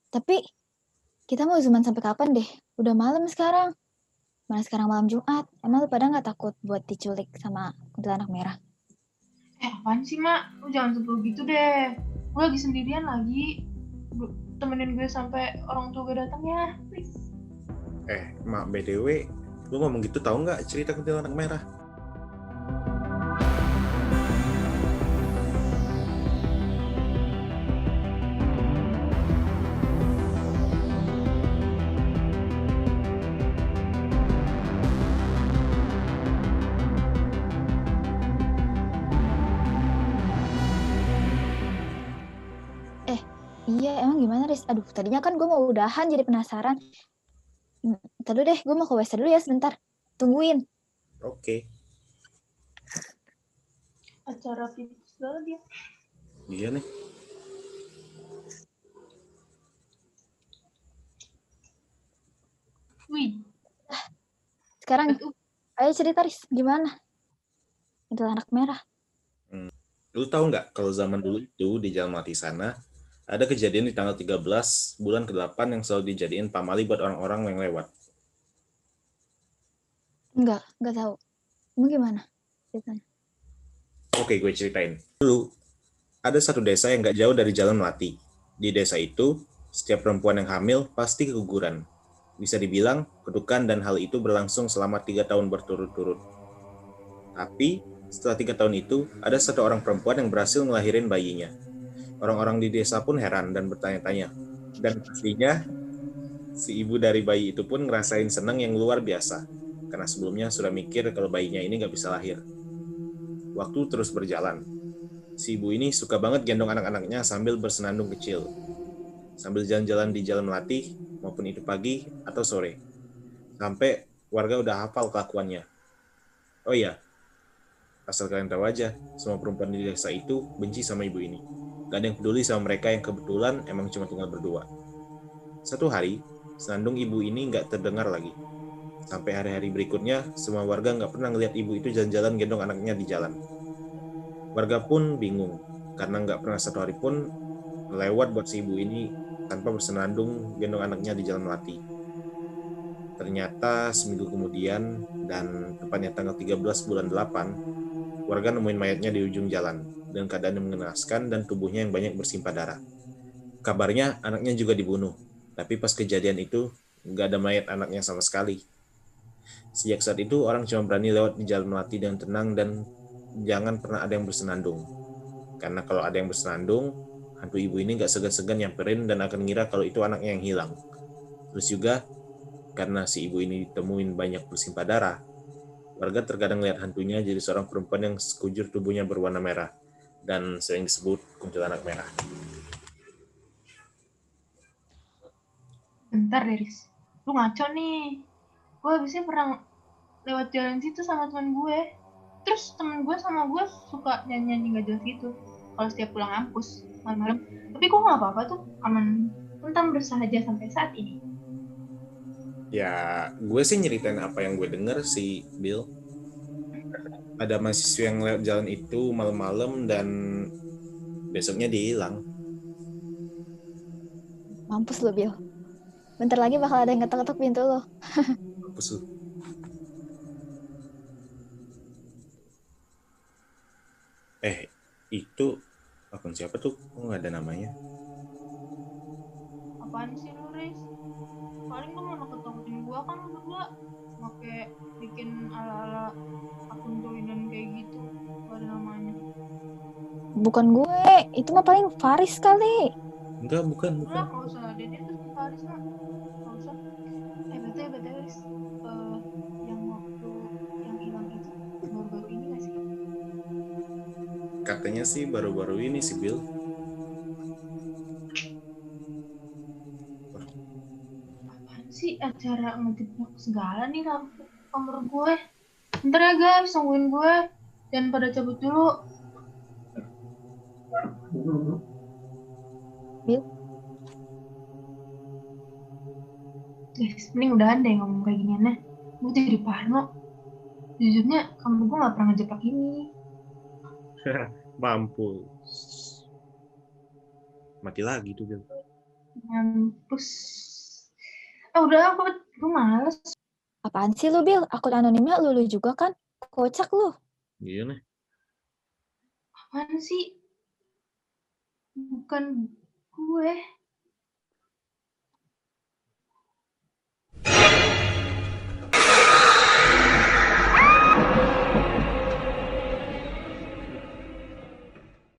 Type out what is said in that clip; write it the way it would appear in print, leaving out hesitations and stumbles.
Tapi kita mau zooman sampai kapan deh? Udah malam sekarang. Mana sekarang malam Jumat. Emang lu pada nggak takut buat diculik sama kuntilanak merah? Apaan sih, Mak? Lu jangan sebel gitu deh. Gue lagi sendirian lagi. Temenin gue sampai orang tua gue datang ya, please. Mak, BTW, lu ngomong gitu tahu nggak cerita kuntilanak merah? Iya, emang gimana, Riz? Aduh, tadinya kan gue mau udahan jadi penasaran. Ntar dulu deh, gue mau ke WC dulu ya sebentar. Tungguin. Oke. Acara fix banget dia. Iya nih. Wih, Sekarang, ayo cerita, Riz. Gimana? Kuntilanak merah. Lu tahu nggak kalau zaman dulu itu di Jalan Mati sana ada kejadian di tanggal 13 bulan ke-8 yang selalu dijadiin pamali buat orang-orang yang lewat. Enggak tahu. Emang gimana ceritanya? Oke, gue ceritain. Dulu, ada satu desa yang nggak jauh dari Jalan Melati. Di desa itu, setiap perempuan yang hamil pasti keguguran. Bisa dibilang, kutukan dan hal itu berlangsung selama 3 tahun berturut-turut. Tapi, setelah 3 tahun itu, ada satu orang perempuan yang berhasil ngelahirin bayinya. Orang-orang di desa pun heran dan bertanya-tanya. Dan pastinya, si ibu dari bayi itu pun ngerasain senang yang luar biasa. Karena sebelumnya sudah mikir kalau bayinya ini nggak bisa lahir. Waktu terus berjalan. Si ibu ini suka banget gendong anak-anaknya sambil bersenandung kecil. Sambil jalan-jalan di jalan Melati, maupun itu pagi atau sore. Sampai warga udah hafal kelakuannya. Oh iya, asal kalian tahu aja, semua perempuan di desa itu benci sama ibu ini. Gak ada yang peduli sama mereka yang kebetulan emang cuma tinggal berdua. Satu hari, senandung ibu ini nggak terdengar lagi. Sampai hari-hari berikutnya, semua warga nggak pernah ngeliat ibu itu jalan-jalan gendong anaknya di jalan. Warga pun bingung, karena nggak pernah satu hari pun lewat buat si ibu ini tanpa bersenandung gendong anaknya di jalan Melati. Ternyata seminggu kemudian, dan tepatnya tanggal 13 bulan 8, warga nemuin mayatnya di ujung jalan, dengan keadaan yang mengenaskan dan tubuhnya yang banyak bersimpah darah. Kabarnya anaknya juga dibunuh, tapi pas kejadian itu, nggak ada mayat anaknya sama sekali. Sejak saat itu, orang cuma berani lewat di jalan Melati dengan tenang dan jangan pernah ada yang bersenandung. Karena kalau ada yang bersenandung, hantu ibu ini nggak segan-segan nyamperin dan akan ngira kalau itu anaknya yang hilang. Terus juga, karena si ibu ini ditemuin banyak bersimpah darah, warga terkadang lihat hantunya jadi seorang perempuan yang sekujur tubuhnya berwarna merah dan sering disebut kuntilanak merah. bentar deh, Riz. Lu ngaco nih. Gue habisnya pernah lewat jalan situ sama teman gue. Terus temen gue sama gue suka nyanyi-nyanyi gak jelas gitu. Kalau setiap pulang kampus malam-malam. Tapi kok gak apa-apa tuh, aman. Tentang bersahaja sampai saat ini. Ya, gue sih nyeritain apa yang gue denger sih, Bill. Ada mahasiswa yang lewat jalan itu malam-malam dan besoknya dia hilang. Mampus lo, Bill. Bentar lagi bakal ada yang ngetok-ngetok pintu lo. Apa sih? Itu akun siapa tuh? Kok nggak ada namanya? Apaan sih lu, Riz? Paling lu mau nakut-nakutin gue kan lu berdua. Make bikin ala-ala akun joinan kayak gitu. Gak ada namanya. Bukan gue, itu mah paling Faris kali. Enggak, bukan. Udah, gak usah ada dia tuh si Faris mah. Gak usah. Betul, Riz. Yang waktu yang hilang itu baru-baru ini gak sih? Katanya sih baru-baru ini sih, Bill. Apaan sih acara ngejebak segala nih lampu kamar gue? Bentar ya guys, tungguin gue. Jangan pada cabut dulu. Bill, Guys, mending udahan deh ngomong kayak ginian ya. Gue jadi parno. Jujurnya kamar gue gak pernah ngejebak ini. Mampus. Mati lagi tuh, Bill. Mampus. Udah, gue males. Apaan sih lu, Bil? Akun anonimnya lu juga kan? Kocak lu. Iya nih. Apaan sih? Bukan gue.